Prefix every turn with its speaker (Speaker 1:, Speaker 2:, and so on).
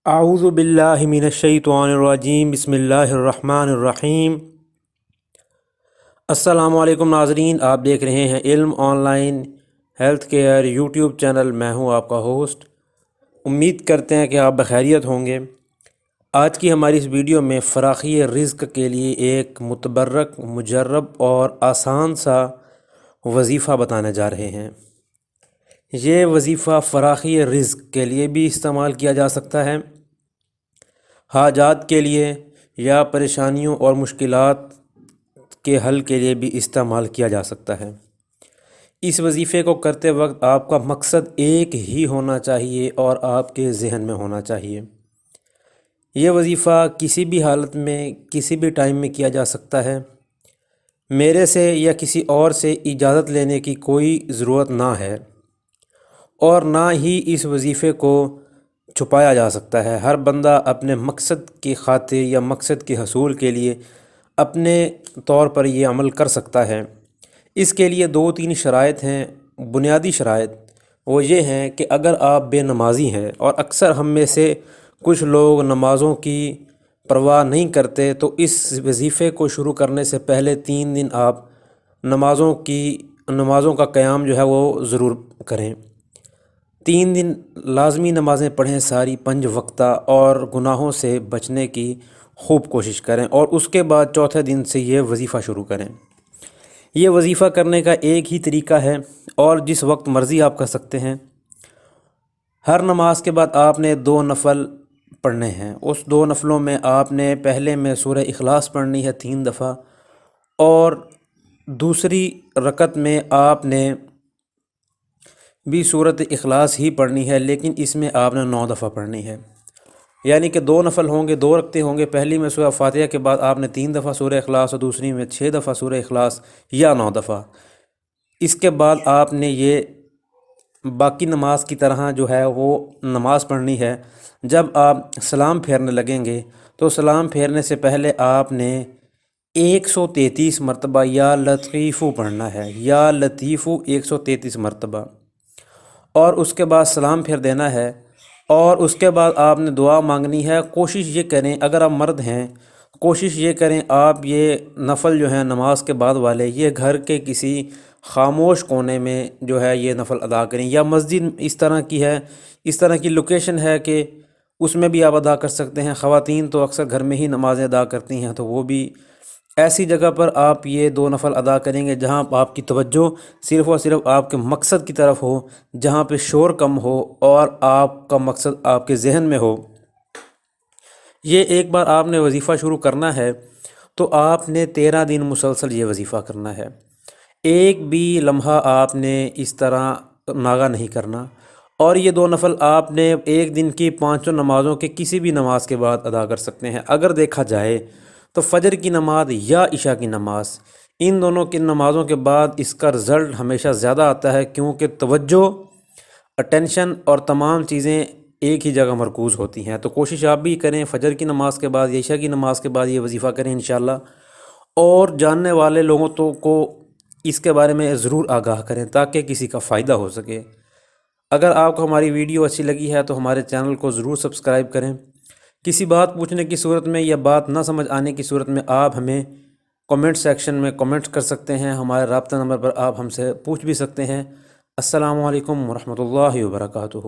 Speaker 1: اعوذ باللہ من الشیطان الرجیم بسم اللہ الرحمن الرحیم۔ السلام علیکم ناظرین، آپ دیکھ رہے ہیں علم on line health care YouTube channel. میں ہوں آپ کا ہوسٹ۔ امید کرتے ہیں کہ آپ بخیریت ہوں گے۔ آج کی ہماری اس ویڈیو میں فراخی رزق کے لیے ایک متبرک، مجرب اور آسان سا وظیفہ بتانے جا رہے ہیں۔ یہ وظیفہ فراخی رزق کے لیے بھی استعمال کیا جا سکتا ہے، حاجات کے لیے یا پریشانیوں اور مشکلات کے حل کے لیے بھی استعمال کیا جا سکتا ہے۔ اس وظیفے کو کرتے وقت آپ کا مقصد ایک ہی ہونا چاہیے اور آپ کے ذہن میں ہونا چاہیے۔ یہ وظیفہ کسی بھی حالت میں، کسی بھی ٹائم میں کیا جا سکتا ہے۔ میرے سے یا کسی اور سے اجازت لینے کی کوئی ضرورت نہ ہے، اور نہ ہی اس وظیفے کو چھپایا جا سکتا ہے۔ ہر بندہ اپنے مقصد کی خاطر یا مقصد کے حصول کے لیے اپنے طور پر یہ عمل کر سکتا ہے۔ اس کے لیے 2-3 شرائط ہیں، بنیادی شرائط۔ وہ یہ ہیں کہ اگر آپ بے نمازی ہیں، اور اکثر ہم میں سے کچھ لوگ نمازوں کی پرواہ نہیں کرتے، تو اس وظیفے کو شروع کرنے سے پہلے 3 دن آپ نمازوں کا قیام جو ہے وہ ضرور کریں۔ 3 دن لازمی نمازیں پڑھیں، ساری 5 وقتہ، اور گناہوں سے بچنے کی خوب کوشش کریں، اور اس کے بعد چوتھے دن سے یہ وظیفہ شروع کریں۔ یہ وظیفہ کرنے کا ایک ہی طریقہ ہے، اور جس وقت مرضی آپ کر سکتے ہیں۔ ہر نماز کے بعد آپ نے 2 نفل پڑھنے ہیں۔ اس 2 نفلوں میں آپ نے پہلے میں سورہ اخلاص پڑھنی ہے 3 دفعہ، اور دوسری رکعت میں آپ نے بھی سورۃ اخلاص ہی پڑھنی ہے، لیکن اس میں آپ نے 9 دفعہ پڑھنی ہے۔ یعنی کہ 2 نفل ہوں گے، 2 رکعتیں ہوں گے۔ پہلی میں سورہ فاتحہ کے بعد آپ نے 3 دفعہ سورہ اخلاص، اور دوسری میں 6 دفعہ سورہ اخلاص یا 9 دفعہ۔ اس کے بعد آپ نے یہ باقی نماز کی طرح جو ہے وہ نماز پڑھنی ہے۔ جب آپ سلام پھیرنے لگیں گے تو سلام پھیرنے سے پہلے آپ نے 133 مرتبہ یا لطیفو پڑھنا ہے، یا لطیفو 133 مرتبہ، اور اس کے بعد سلام پھیر دینا ہے، اور اس کے بعد آپ نے دعا مانگنی ہے۔ کوشش یہ کریں، اگر آپ مرد ہیں کوشش یہ کریں آپ یہ نفل جو ہیں نماز کے بعد والے، یہ گھر کے کسی خاموش کونے میں جو ہے یہ نفل ادا کریں، یا مسجد اس طرح کی لوکیشن ہے کہ اس میں بھی آپ ادا کر سکتے ہیں۔ خواتین تو اکثر گھر میں ہی نمازیں ادا کرتی ہیں، تو وہ بھی ایسی جگہ پر آپ یہ 2 نفل ادا کریں گے جہاں آپ کی توجہ صرف اور صرف آپ کے مقصد کی طرف ہو، جہاں پہ شور کم ہو، اور آپ کا مقصد آپ کے ذہن میں ہو۔ یہ ایک بار آپ نے وظیفہ شروع کرنا ہے تو آپ نے 13 دن مسلسل یہ وظیفہ کرنا ہے۔ ایک بھی لمحہ آپ نے اس طرح ناغہ نہیں کرنا، اور یہ 2 نفل آپ نے ایک دن کی 5 نمازوں کے کسی بھی نماز کے بعد ادا کر سکتے ہیں۔ اگر دیکھا جائے تو فجر کی نماز یا عشاء کی نماز، ان دونوں کی نمازوں کے بعد اس کا رزلٹ ہمیشہ زیادہ آتا ہے، کیونکہ توجہ، اٹینشن اور تمام چیزیں ایک ہی جگہ مرکوز ہوتی ہیں۔ تو کوشش آپ بھی کریں، فجر کی نماز کے بعد یا عشاء کی نماز کے بعد یہ وظیفہ کریں انشاءاللہ، اور جاننے والے لوگوں کو اس کے بارے میں ضرور آگاہ کریں تاکہ کسی کا فائدہ ہو سکے۔ اگر آپ کو ہماری ویڈیو اچھی لگی ہے تو ہمارے چینل کو ضرور سبسکرائب کریں۔ کسی بات پوچھنے کی صورت میں یا بات نہ سمجھ آنے کی صورت میں آپ ہمیں کمنٹ سیکشن میں کمنٹ کر سکتے ہیں۔ ہمارے رابطہ نمبر پر آپ ہم سے پوچھ بھی سکتے ہیں۔ السلام علیکم ورحمۃ اللہ وبرکاتہ۔